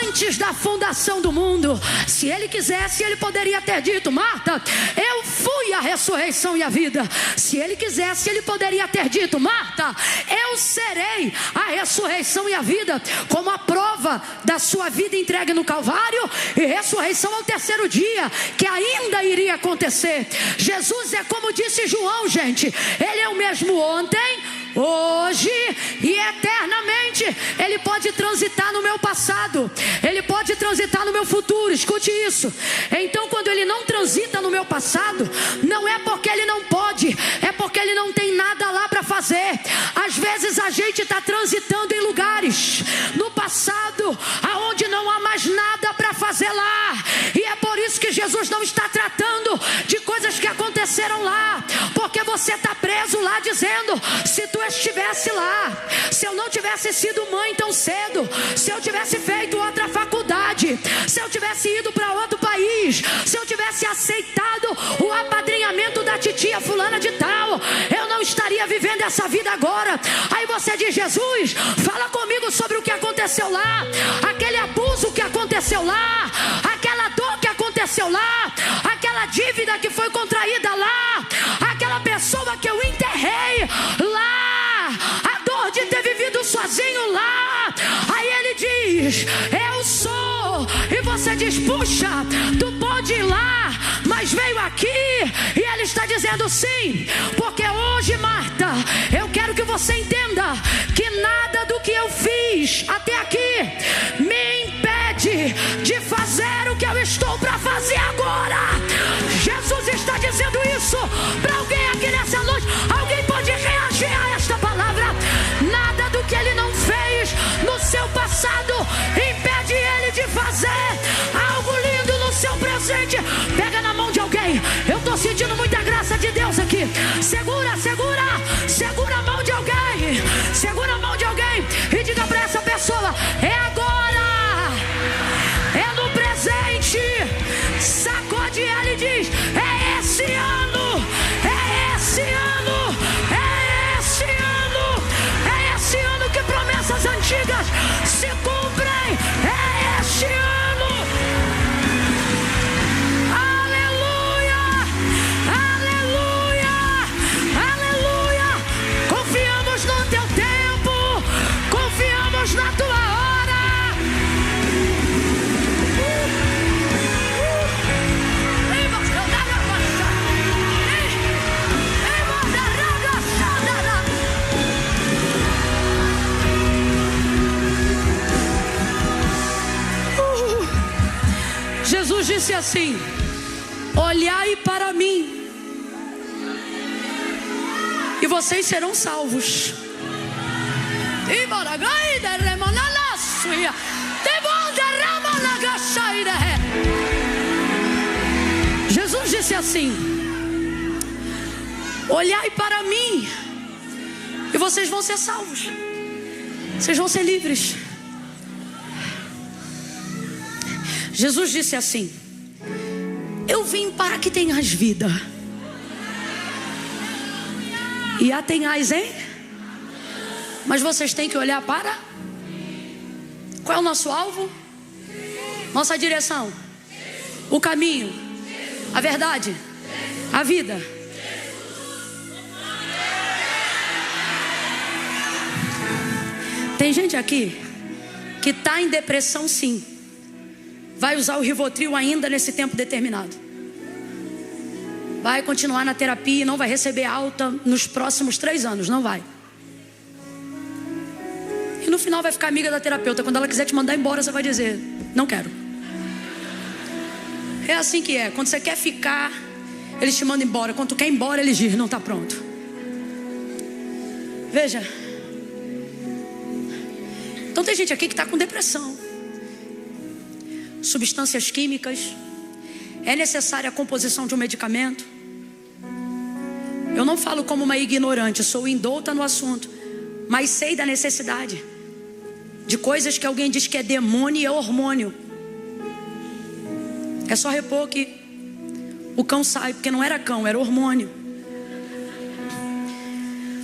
antes da fundação do mundo. Se ele quisesse, ele poderia ter dito, Marta, eu fui a ressurreição e a vida. Se ele quisesse, ele poderia ter dito, Marta, eu serei a ressurreição e a vida, como a prova da sua vida entregue no Calvário e ressurreição ao terceiro dia, que ainda iria acontecer. Jesus é como disse João, gente, ele é o mesmo ontem, hoje e eternamente. Ele pode transitar no meu passado, ele pode transitar no meu futuro. Escute isso. Então quando ele não transita no meu passado, não é porque ele não pode, é porque ele não tem nada lá para fazer. Às vezes a gente está transitando em lugares no passado aonde não há mais nada para fazer lá, e é por isso que Jesus não está tratando de coisas que aconteceram lá, porque você está preso lá dizendo, se tu estivesse lá, se eu não tivesse sido mãe tão cedo, se eu tivesse feito outra faculdade, se eu tivesse ido para outro país, se eu tivesse aceitado o apadrinhamento da titia fulana de tal, eu não estaria vivendo essa vida agora. Aí você diz, Jesus, fala comigo sobre o que aconteceu lá, aquele abuso que aconteceu lá, aquela dor que aconteceu lá, aquela dívida que foi contraída lá, aquela pessoa que eu enterrei lá, a dor de ter vivido sozinho lá. Aí ele diz, eu sou. E você diz, puxa, tu pode ir lá, mas veio aqui. E ele está dizendo sim, porque hoje, Marta, eu quero que você entenda que nada do que eu fiz até aqui me impede de fazer o que eu estou para fazer agora. Jesus está dizendo isso para alguém aqui nessa noite. Alguém pode reagir a esta palavra? Nada do que ele não fez no seu passado impede ele de fazer algo lindo no seu presente. Pega na mão de alguém. Eu estou sentindo muita graça de Deus aqui. Segura, segura, segura a mão de alguém. Segura a mão de alguém e diga para essa pessoa, é agora, é no presente. Sacode ela e diz, é esse ano, é esse ano, é esse ano, é esse ano que promessas antigas se cumprem, é este ano. Aleluia, aleluia, aleluia. Confiamos no teu tempo, confiamos na tua hora. Jesus disse assim, olhai para mim e vocês serão salvos. Jesus disse assim, olhai para mim e vocês vão ser salvos. Vocês vão ser livres. Jesus disse assim, eu vim para que tenhas vida e a tenhais, hein? Mas vocês têm que olhar para... Qual é o nosso alvo? Nossa direção? O caminho? A verdade? A vida? Tem gente aqui que está em depressão, sim. vai usar o Rivotril ainda nesse tempo determinado. Vai continuar na terapia e não vai receber alta nos próximos 3 anos, não vai. E no final vai ficar amiga da terapeuta. Quando ela quiser te mandar embora, você vai dizer: não quero. É assim que é. Quando você quer ficar, eles te mandam embora. Quando tu quer ir embora, eles dizem: não está pronto. Veja. Então tem gente aqui que está com depressão, substâncias químicas. É necessária a composição de um medicamento. Eu não falo como uma ignorante, sou indouta no assunto, mas sei da necessidade de coisas que alguém diz que é demônio e é hormônio. É só repor que o cão sai, porque não era cão, era hormônio.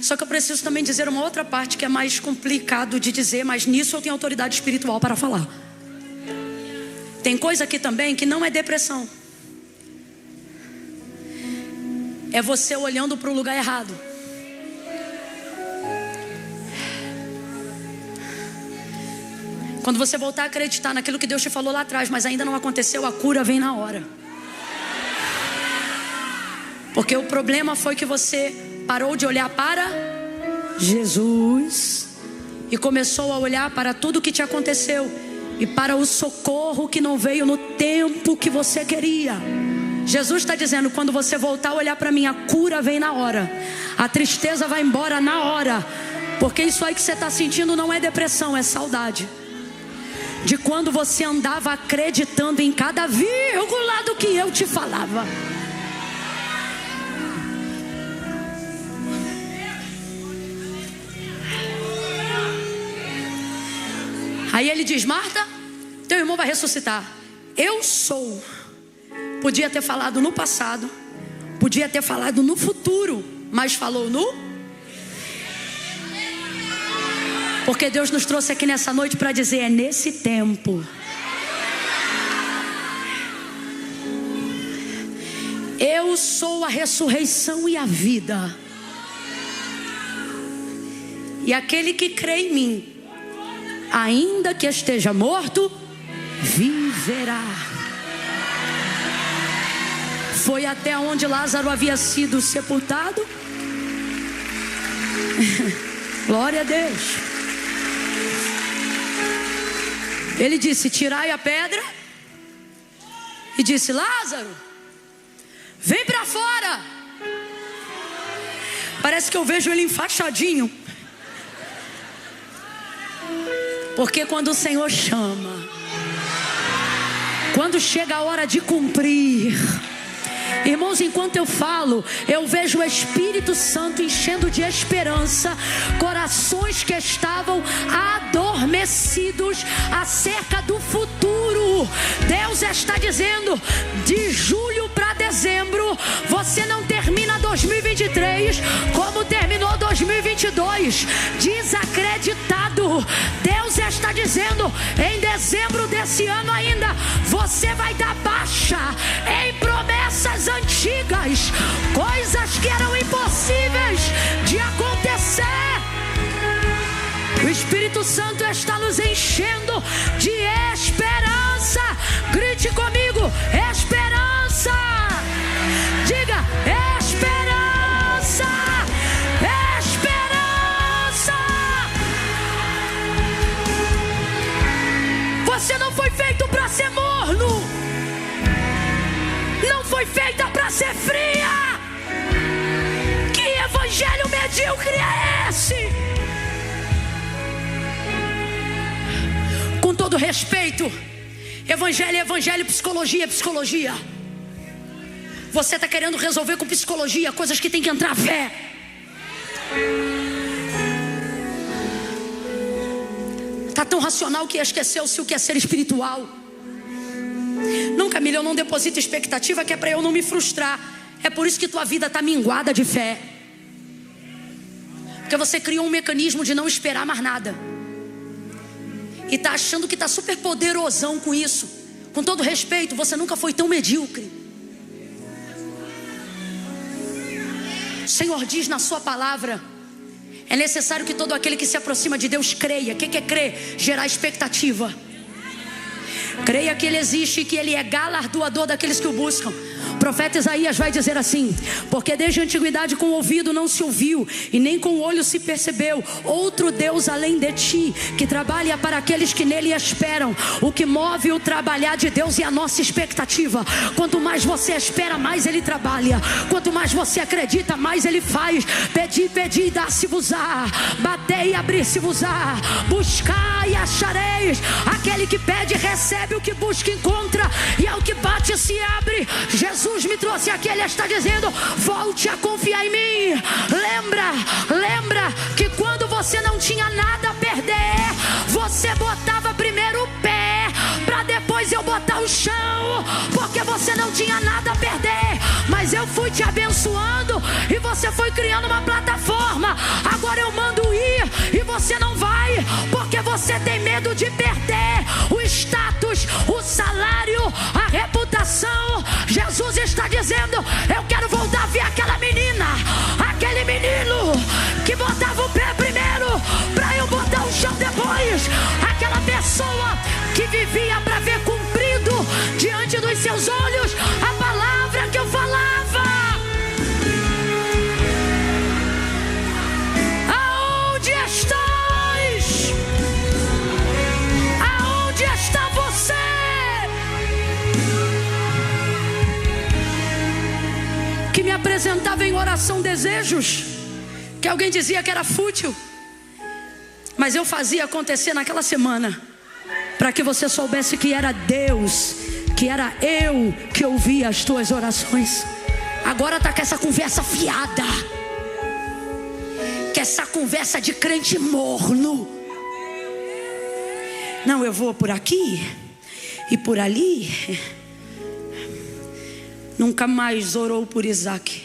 Só que eu preciso também dizer uma outra parte que é mais complicado de dizer, mas nisso eu tenho autoridade espiritual para falar. Tem coisa aqui também que não é depressão. É você olhando para o lugar errado. Quando você voltar a acreditar naquilo que Deus te falou lá atrás, mas ainda não aconteceu, a cura vem na hora. Porque o problema foi que você parou de olhar para Jesus e começou a olhar para tudo que te aconteceu e para o socorro que não veio no tempo que você queria. Jesus está dizendo: quando você voltar a olhar para mim, a cura vem na hora, a tristeza vai embora na hora. Porque isso aí que você está sentindo não é depressão, é saudade de quando você andava acreditando em cada vírgula do que eu te falava. Aí ele diz: Marta, teu irmão vai ressuscitar. Eu sou. Podia ter falado no passado, podia ter falado no futuro, mas falou no... Porque Deus nos trouxe aqui nessa noite para dizer: é nesse tempo. Eu sou a ressurreição e a vida. E aquele que crê em mim, ainda que esteja morto, viverá. Foi até onde Lázaro havia sido sepultado. Glória a Deus. Ele disse: tirai a pedra. E disse: Lázaro, vem para fora. Parece que eu vejo ele enfaixadinho. Porque quando o Senhor chama, quando chega a hora de cumprir, irmãos, enquanto eu falo, eu vejo o Espírito Santo enchendo de esperança corações que estavam adormecidos acerca do futuro. Deus está dizendo: de julho para dezembro, você não termina 2023 como terminou 2022, desacreditado. Deus está dizendo: em dezembro desse ano ainda, você vai dar baixa em promessas antigas, coisas que eram impossíveis de acontecer. O Espírito Santo está nos enchendo de esperança. Grite comigo: esperança. Diga: esperança, esperança. Você não foi feito para ser morno, não foi feita para ser fria. Que evangelho medíocre é esse? Com todo respeito, evangelho é evangelho, psicologia é psicologia. Você está querendo resolver com psicologia coisas que tem que entrar fé. Está tão racional que esqueceu-se o que é ser espiritual. Não, Camila, eu não deposito expectativa, que é para eu não me frustrar. É por isso que tua vida está minguada de fé. Porque você criou um mecanismo de não esperar mais nada. E está achando que está super poderosão com isso. Com todo respeito, você nunca foi tão medíocre. O Senhor diz na sua palavra: é necessário que todo aquele que se aproxima de Deus creia. O que é crer? Gerar expectativa. Creia que Ele existe e que Ele é galardoador daqueles que o buscam. O profeta Isaías vai dizer assim: porque desde a antiguidade com o ouvido não se ouviu, e nem com o olho se percebeu outro Deus além de ti, que trabalha para aqueles que nele esperam. O que move o trabalhar de Deus é a nossa expectativa. Quanto mais você espera, mais Ele trabalha. Quanto mais você acredita, mais Ele faz. Pedi, pedi, dá-se-vos-á. Batei, abrir-se-vos-á. Buscai e achareis. Aquele que pede, recebe. O que busca, encontra. E ao que bate, se abre. Jesus me trouxe aqui, Ele está dizendo: volte a confiar em mim. Lembra que quando você não tinha nada a perder, você botava primeiro o pé, para depois eu botar o chão, porque você não tinha nada a perder. Mas eu fui te abençoando e você foi criando uma plataforma. Agora eu mando ir e você não vai, porque você tem medo de perder o status, o salário, a reputação. Jesus está dizendo: eu quero voltar a ver aquela menina, aquele menino que botava o pé primeiro para eu botar o chão depois. Aquela pessoa que vivia para ver cumprido diante dos seus olhos a palavra que eu falava. Aonde estás? Aonde está você? Que me apresentava em oração desejos que alguém dizia que era fútil, mas eu fazia acontecer naquela semana, para que você soubesse que era Deus, que era eu que ouvia as tuas orações. Agora tá com essa conversa fiada, que essa conversa de crente morno. Não, eu vou por aqui e por ali. Nunca mais orou por Isaac.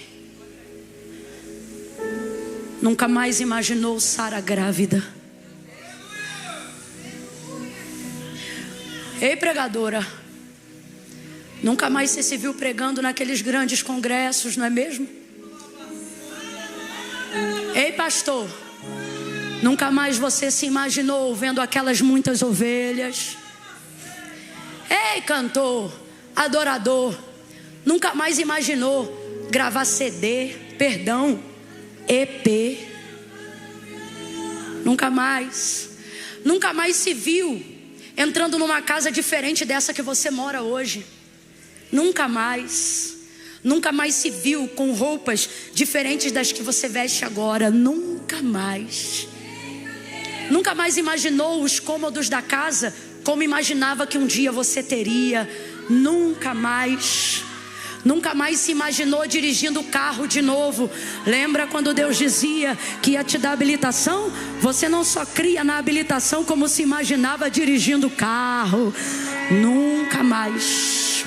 Nunca mais imaginou Sara grávida. Ei, pregadora, nunca mais você se viu pregando naqueles grandes congressos, não é mesmo? Ei, pastor, nunca mais você se imaginou vendo aquelas muitas ovelhas. Ei, cantor, adorador, nunca mais imaginou gravar CD, EP. Nunca mais se viu entrando numa casa diferente dessa que você mora hoje. Nunca mais se viu com roupas diferentes das que você veste agora. Nunca mais imaginou os cômodos da casa como imaginava que um dia você teria. Nunca mais se imaginou dirigindo o carro de novo. Lembra quando Deus dizia que ia te dar habilitação? Você não só cria na habilitação, como se imaginava dirigindo o carro. Nunca mais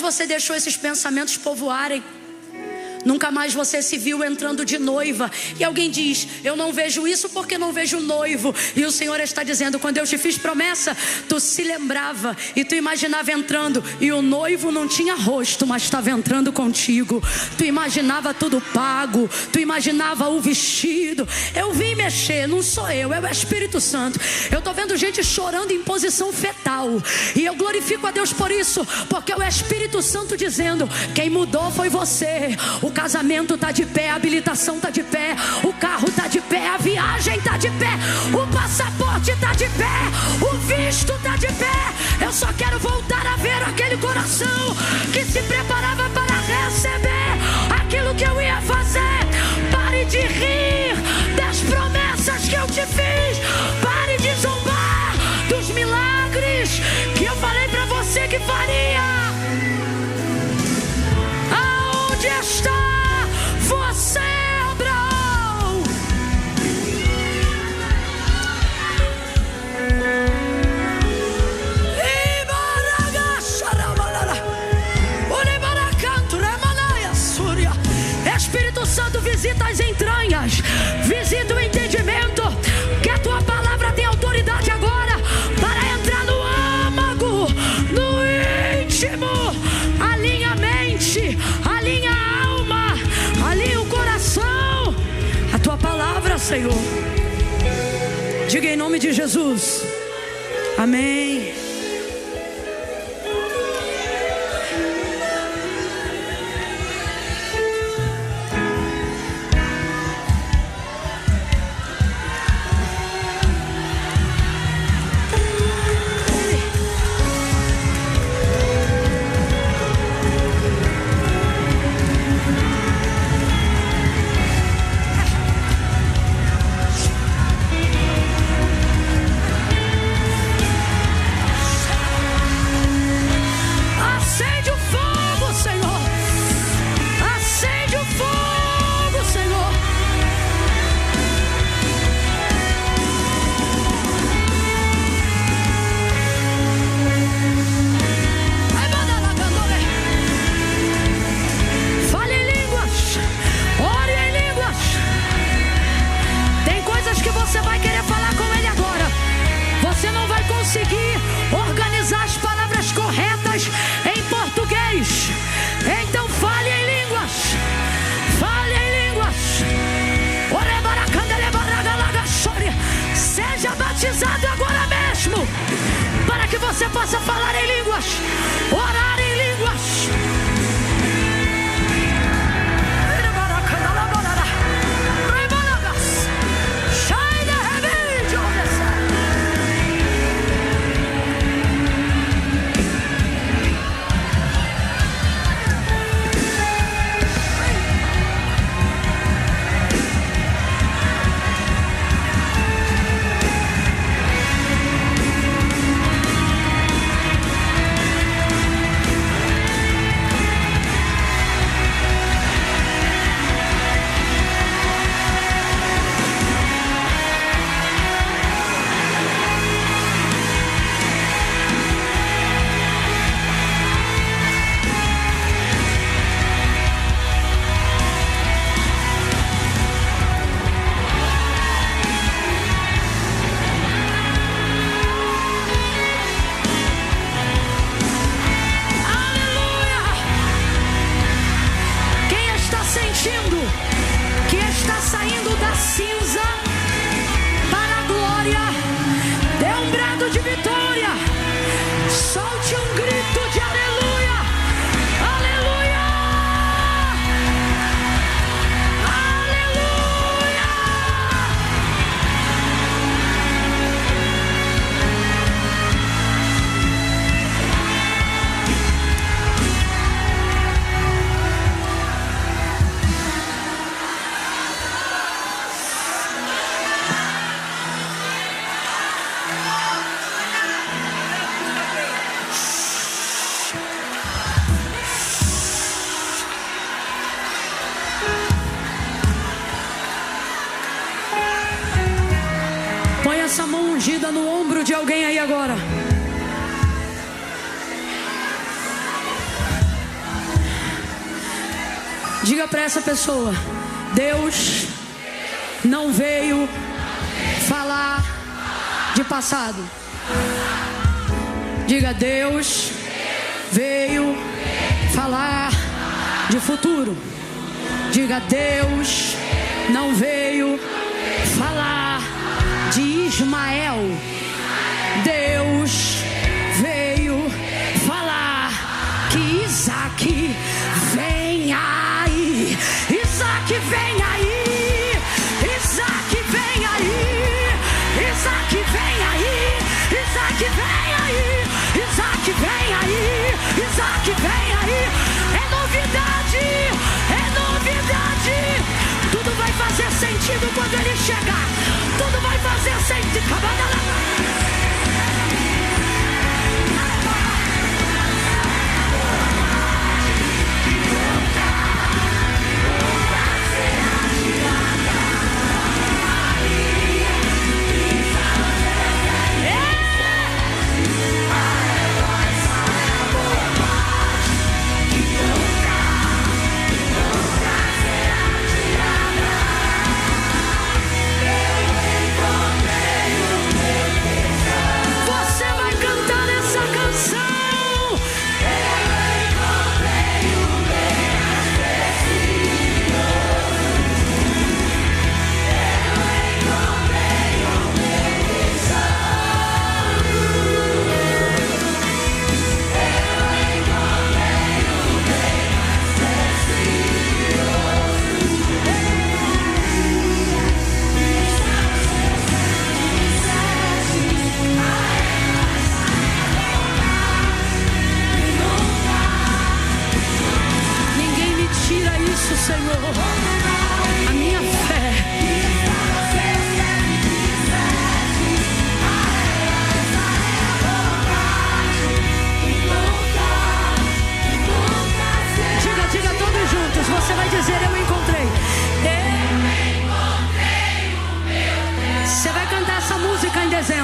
você deixou esses pensamentos povoarem. Nunca mais você se viu entrando de noiva. E alguém diz: eu não vejo isso porque não vejo noivo. E o Senhor está dizendo: quando eu te fiz promessa, tu se lembrava e tu imaginava entrando, e o noivo não tinha rosto, mas estava entrando contigo. Tu imaginava tudo pago, tu imaginava o vestido. Eu vim mexer, não sou eu, é o Espírito Santo. Eu estou vendo gente chorando em posição fetal, e eu glorifico a Deus por isso, porque é o Espírito Santo dizendo: quem mudou foi você. O casamento está de pé, a habilitação está de pé, o carro está de pé, a viagem está de pé, o passaporte está de pé, o visto está de pé. Eu só quero voltar a ver aquele coração que se preparava para receber aquilo que eu ia fazer. Pare de rir das promessas que eu te fiz. Pare de zombar dos milagres que eu falei para você que faria. Aonde está você, Abraão? Espírito Santo, visita as entranhas, visita o entendimento, que a tua palavra tem autoridade agora para entrar no âmago, no íntimo. Alinha a mente, alinha a alma, alinha o coração. A tua palavra, Senhor, diga em nome de Jesus: Amém. Agora mesmo, para que você possa falar em línguas, orar em línguas. Que está saindo da cinza para a glória, dê um brado de vitória, solte um grito de aleluia, aleluia, aleluia. Põe essa mão ungida no ombro de alguém aí agora. Diga para essa pessoa: Deus não veio falar de passado. Diga: Deus veio falar de futuro. Diga: Deus não veio falar de Ismael. Deus veio falar que Isaac vem aí. Isaac vem aí. Isaac vem aí. Isaac vem aí. Isaac vem aí. Isaac vem aí. Isaac vem aí. É novidade. É novidade. Tudo vai fazer sentido quando ele chegar. Tudo vai fazer sentido.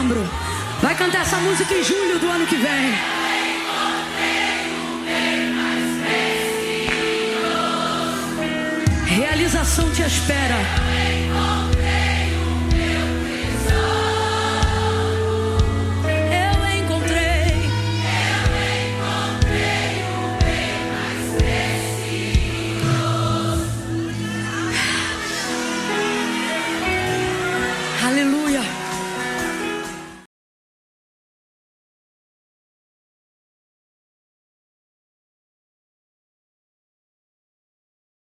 setembro. Vai cantar essa música em julho do ano que vem. Realização te espera.